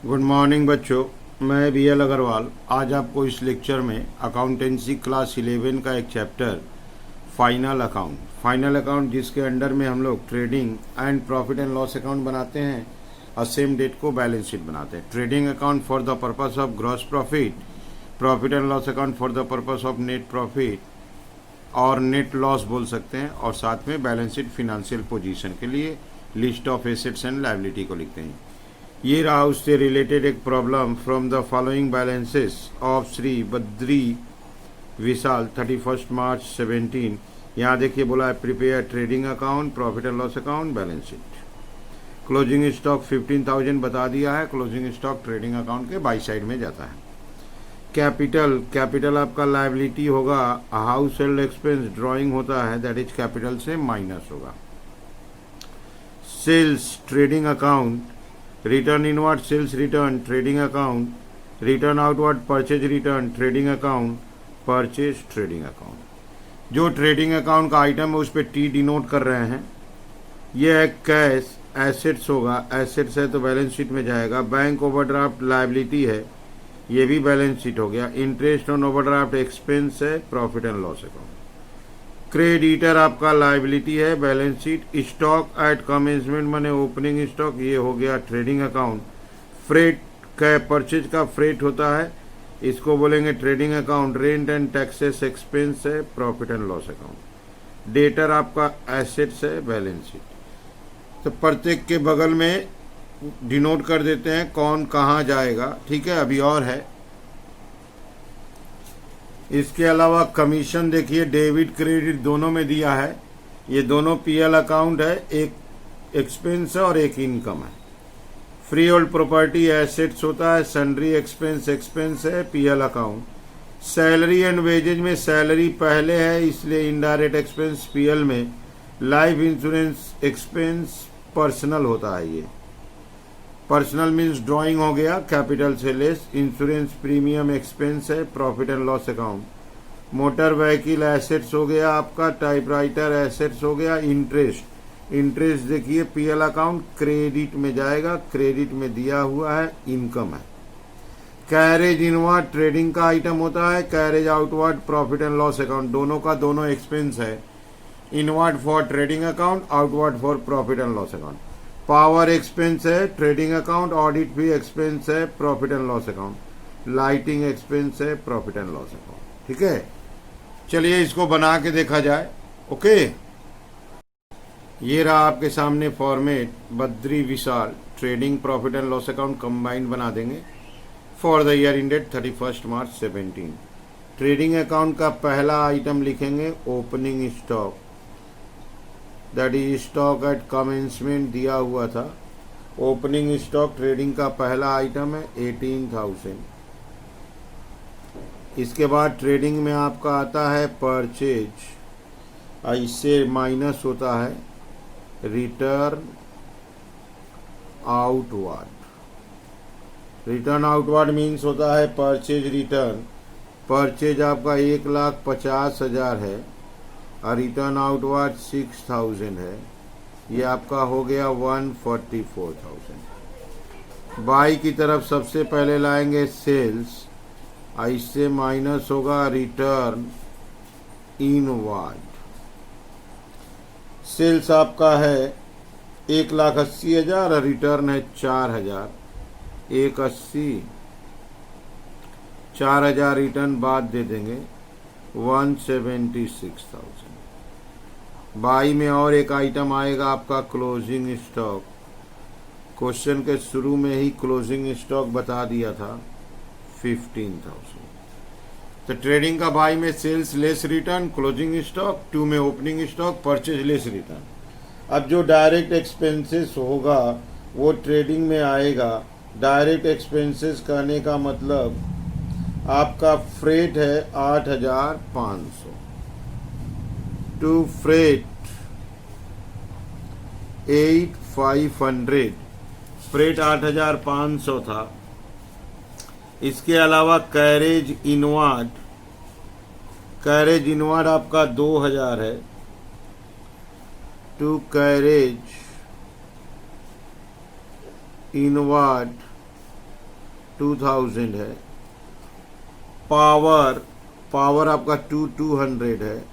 Good morning बच्चों। मैं BL Agarwal आज आपको इस लेक्चर में अकाउंटेंसी क्लास 11 का एक चैप्टर फाइनल अकाउंट जिसके अंडर में हम लोग trading and profit and loss account बनाते हैं और सेम डेट को बैलेंस शीट बनाते हैं। Trading account for the purpose of gross profit, profit and loss account for the purpose of net profit और नेट लॉस बोल सकते हैं, और साथ में बैलेंस शीट फिनेंशियल पोजीशन के लिए list of assets and liability को लिखते हैं। ये रहा उससे रिलेटेड एक problem from the following balances of Shri Badri Vishal 31 March 17। यहाँ देखिए बोला है prepare trading account, profit and loss account, balance sheet. Closing stock 15,000 बता दिया है। क्लोजिंग स्टॉक ट्रेडिंग अकाउंट के बाई साइड में जाता है। कैपिटल आपका लायबिलिटी होगा। हाउस होल्ड एक्सपेंस ड्रॉइंग होता है, दैट इज कैपिटल से माइनस होगा। Sales trading account, return inward sales return trading account, return outward purchase return trading account, purchase trading account. जो ट्रेडिंग अकाउंट का आइटम है उस पर टी डिनोट कर रहे हैं। यह है कैश एसेट्स होगा, एसेट्स है तो बैलेंस शीट में जाएगा। बैंक ओवरड्राफ्ट लायबिलिटी है, ये भी बैलेंस शीट हो गया। इंटरेस्ट ऑन ओवरड्राफ्ट एक्सपेंस है, profit and loss account. Creditor आपका लायबिलिटी है, balance sheet. Stock at commencement माने ओपनिंग स्टॉक, ये हो गया ट्रेडिंग अकाउंट। फ्रेट का परचेज का फ्रेट होता है, इसको बोलेंगे trading account. Rent and taxes expense है, profit and loss account. Debtor आपका एसेट्स है, बैलेंस शीट। तो प्रत्येक के बगल में डिनोट कर देते हैं कौन कहाँ जाएगा, ठीक है। अभी और है, इसके अलावा कमीशन देखिए डेबिट क्रेडिट दोनों में दिया है। ये दोनों PL अकाउंट है, एक एक्सपेंस है और एक इनकम है। फ्री होल्ड प्रॉपर्टी एसेट्स होता है, सन्ड्री एक्सपेंस एक्सपेंस है, PL account. Salary and wages में सैलरी पहले है इसलिए इनडायरेक्ट एक्सपेंस PL में। लाइफ इंश्योरेंस एक्सपेंस पर्सनल होता है, ये पर्सनल मीन्स ड्राइंग हो गया कैपिटल से लेस। इंश्योरेंस प्रीमियम एक्सपेंस है, profit and loss account. Motor vehicle assets हो गया आपका। टाइपराइटर एसेट्स हो गया। इंटरेस्ट देखिए PL अकाउंट क्रेडिट में जाएगा, क्रेडिट में दिया हुआ है, इनकम है। कैरेज इनवर्ड ट्रेडिंग का आइटम होता है, carriage outward profit and loss account. दोनों का दोनों एक्सपेंस है, inward for trading account, outward for profit and loss account. Power expense है, ट्रेडिंग अकाउंट। ऑडिट फी एक्सपेंस है, profit and loss account. Lighting expense है, प्रॉफिट एंड लॉस अकाउंट, ठीक है। चलिए इसको बना के देखा जाए। ओके, ये रहा आपके सामने format. Badri Vishal trading profit and loss account combined बना देंगे for the year ended 31 March 17। Trading account का पहला आइटम लिखेंगे opening stock, that is stock at commencement दिया हुआ था। ओपनिंग स्टॉक ट्रेडिंग का पहला आइटम है 18,000। इसके बाद ट्रेडिंग में आपका आता है परचेज, इससे माइनस होता है return outward. Return outward means होता है परचेज रिटर्न। परचेज आपका 1,50,000 है और रिटर्न आउटवर्ड 6,000 है, ये आपका हो गया 144,000। बाई की तरफ सबसे पहले लाएंगे सेल्स, इससे माइनस होगा रिटर्न इनवर्ड। सेल्स आपका है 1,80,000 और रिटर्न है 4,000। 1,80, 4,000 रिटर्न बाद दे देंगे 176,000। बाई में और एक आइटम आएगा आपका क्लोजिंग स्टॉक। क्वेश्चन के शुरू में ही क्लोजिंग स्टॉक बता दिया था 15,000। तो ट्रेडिंग का बाई में sales less return, closing stock. 2 में opening stock, purchase less return. अब जो डायरेक्ट एक्सपेंसेस होगा वो ट्रेडिंग में आएगा। डायरेक्ट एक्सपेंसेस कहने का मतलब आपका फ्रेट है 8,500। टू फ्रेट 8,500, फ्रेट 8,500 था। इसके अलावा कैरेज इनवर्ड आपका 2,000 है। टू कैरेज इनवर्ड 2000 है। पावर आपका 200 है।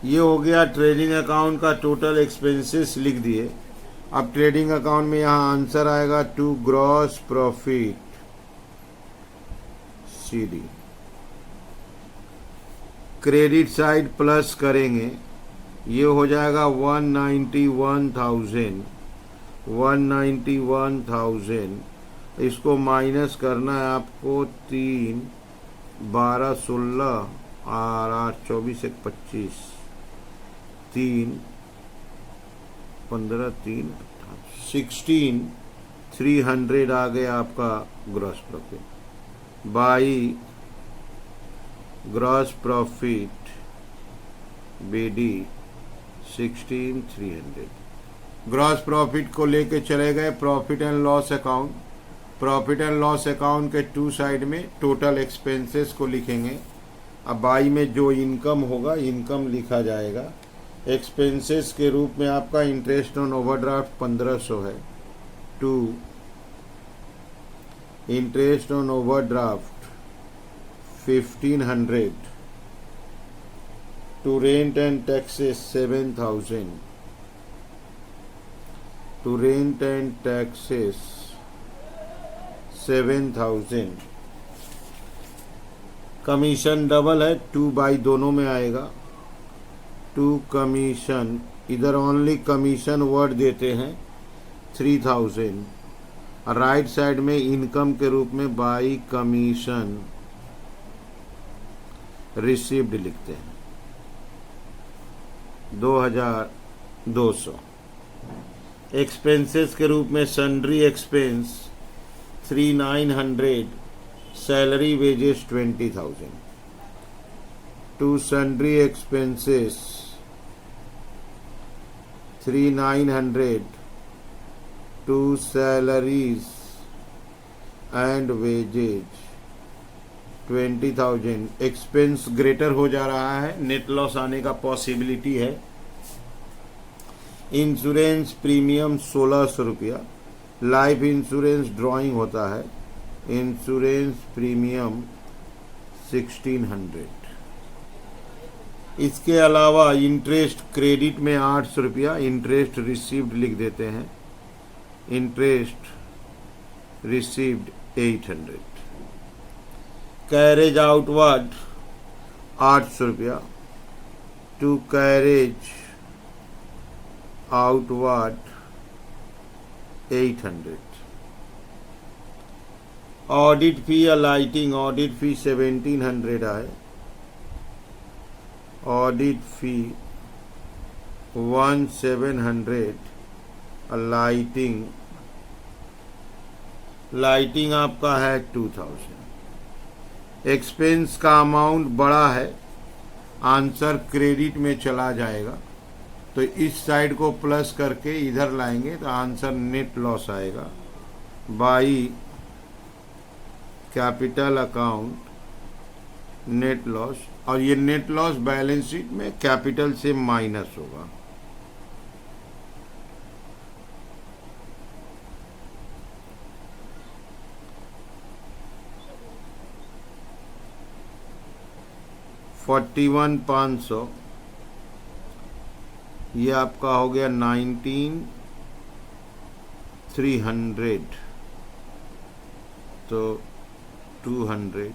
ये हो गया ट्रेडिंग अकाउंट का टोटल एक्सपेंसेस लिख दिए। अब ट्रेडिंग अकाउंट में यहाँ आंसर आएगा to gross profit CD। Credit side plus करेंगे, ये हो जाएगा 191,000। इसको माइनस करना है आपको 3, 12, 16 और 8, 24, 1, 25, 3, 15, 3, 16,300 आ गया आपका gross profit by gross profit BD 16,300। Gross profit को लेके चले गए profit and loss account. Profit and loss account के टू साइड में टोटल एक्सपेंसेस को लिखेंगे। अब बाई में जो इनकम होगा इनकम लिखा जाएगा। एक्सपेंसेस के रूप में आपका इंटरेस्ट ऑन ओवरड्राफ्ट 1500 है। To interest on overdraft 1500। To rent and taxes 7000। To rent and taxes 7000। Commission double है, 2 बाई दोनों में आएगा। टू कमीशन, इधर ओनली कमीशन वर्ड देते हैं 3000। राइट साइड में इनकम के रूप में बाई कमीशन रिसीव्ड लिखते हैं 2200। एक्सपेंसेस के रूप में sundry expense 3900। Salary wages 20,000। To sundry expenses 3900। To salaries and wages 20,000। Expense greater हो जा रहा है, नेट लॉस आने का पॉसिबिलिटी है। इंश्योरेंस प्रीमियम 1600 रुपया। लाइफ इंश्योरेंस ड्राइंग होता है, इंश्योरेंस प्रीमियम 1600। इसके अलावा इंटरेस्ट क्रेडिट में 800 रुपया इंटरेस्ट रिसीव्ड लिख देते हैं। Interest received 800। कैरेज आउटवर्ड 800 रुपया। To carriage outward 800। Audit fee या लाइटिंग, ऑडिट फी 1700 आए। ऑडिट फी 1700। लाइटिंग आपका है 2000। एक्सपेंस का अमाउंट बड़ा है, आंसर क्रेडिट में चला जाएगा, तो इस साइड को प्लस करके इधर लाएंगे तो आंसर नेट लॉस आएगा by capital account net loss. और ये नेट लॉस बैलेंस शीट में कैपिटल से माइनस होगा। $41,500 ये आपका हो गया 19,300। तो 200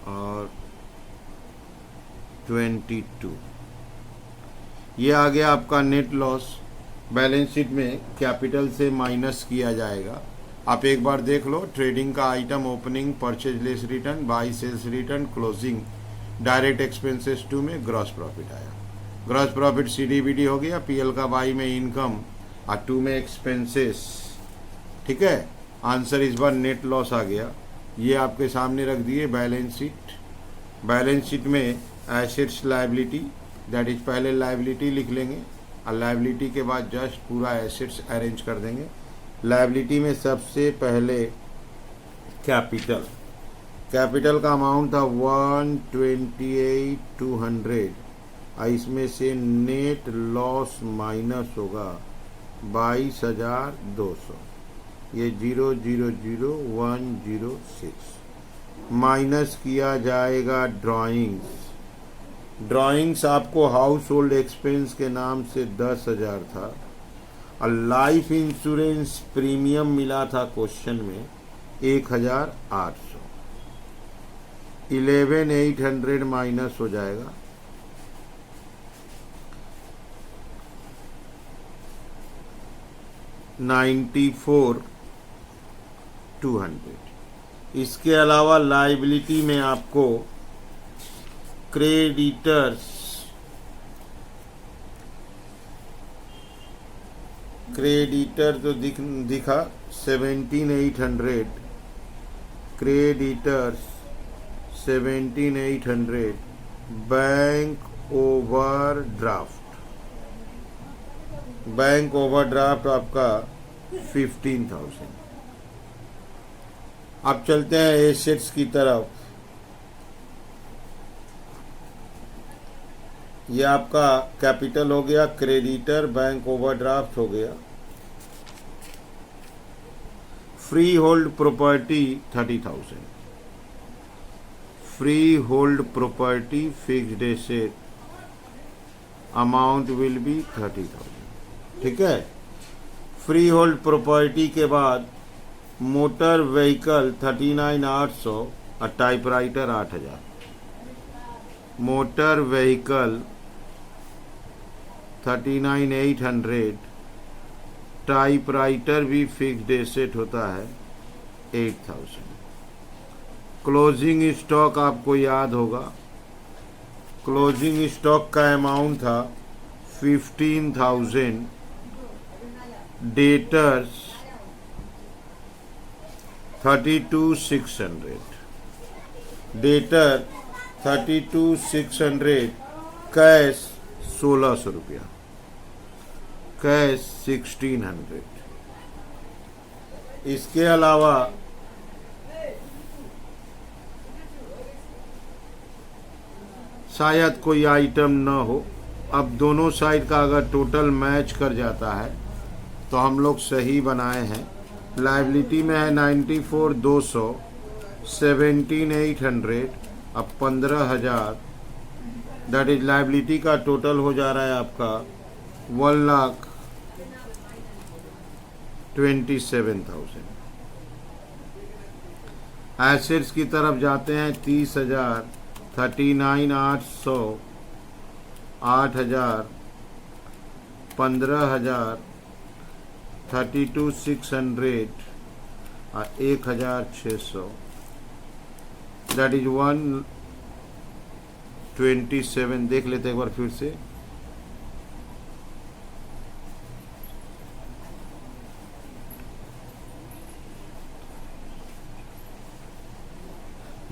और 22 ये आ गया आपका नेट लॉस। बैलेंस शीट में कैपिटल से माइनस किया जाएगा। आप एक बार देख लो, ट्रेडिंग का item opening, purchase less return, by sales return, closing, direct expenses 2 में ग्रॉस प्रॉफिट आया। ग्रॉस प्रॉफिट CDBD हो गया, PL का बाई में इनकम और 2 में एक्सपेंसेस। ठीक है, आंसर इस बार नेट लॉस आ गया। ये आपके सामने रख दिए बैलेंस शीट। बैलेंस शीट में एसेट्स लायबिलिटी, दैट इज पहले लायबिलिटी लिख लेंगे और लायबिलिटी के बाद जस्ट पूरा एसेट्स अरेंज कर देंगे। लायबिलिटी में सबसे पहले कैपिटल का अमाउंट था 128,200 और इसमें से नेट लॉस माइनस होगा 22,200, ये 000106 माइनस किया जाएगा ड्राइंग्स आपको हाउस होल्ड एक्सपेंस के नाम से 10,000 था और लाइफ इंश्योरेंस प्रीमियम मिला था क्वेश्चन में 1,800। 11,800 माइनस हो जाएगा 94,200। इसके अलावा लाइबिलिटी में आपको क्रेडिटर तो दिखा 17,800, क्रेडिटर्स 17,800, बैंक ओवरड्राफ्ट आपका 15,000। अब चलते हैं एसेट्स की तरफ। ये आपका कैपिटल हो गया, क्रेडिटर, बैंक ओवरड्राफ्ट हो गया। Free hold property 30,000, free hold property fixed asset amount will be 30,000। ठीक है। फ्री होल्ड प्रॉपर्टी के बाद मोटर व्हीकल 39,800 और टाइपराइटर 8,000। मोटर व्हीकल 39,800, टाइपराइटर भी फिक्स्ड एसेट होता है 8,000। क्लोजिंग स्टॉक आपको याद होगा, क्लोजिंग स्टॉक का अमाउंट था 15,000। डेटर्स 32,600, डेटर 32,600, कैश 1,600 रुपया, कैश 1,600। इसके अलावा शायद कोई आइटम न हो। अब दोनों साइड का अगर टोटल मैच कर जाता है तो हम लोग सही बनाए हैं। लाइबिलिटी में है 94,200, 17,800, अब 15,000, दैट इज लाइबिलिटी का टोटल हो जा रहा है आपका 1,27,000। एसेट्स की तरफ जाते हैं 30,000, 39,800, 8,000, 15,000, 32,600 और 1,600, दैट इज 127। देख लेते एक बार फिर से।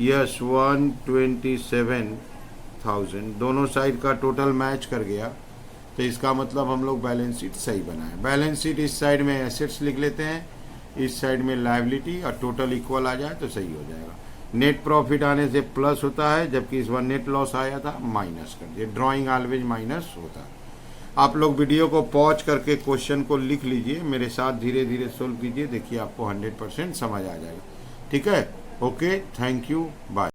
यस 127,000 दोनों साइड का टोटल मैच कर गया, तो इसका मतलब हम लोग बैलेंस शीट सही बनाए। बैलेंस शीट इस साइड में एसेट्स लिख लेते हैं, इस साइड में लायबिलिटी, और टोटल इक्वल आ जाए तो सही हो जाएगा। नेट प्रॉफिट आने से प्लस होता है, जबकि इस बार नेट लॉस आया था माइनस कर दिए। ड्राइंग ऑलवेज माइनस होता है। आप लोग वीडियो को पॉज करके क्वेश्चन को लिख लीजिए, मेरे साथ धीरे धीरे सोल्व कीजिए, देखिए आपको 100% समझ आ जाएगा। ठीक है, ओके, थैंक यू, बाय।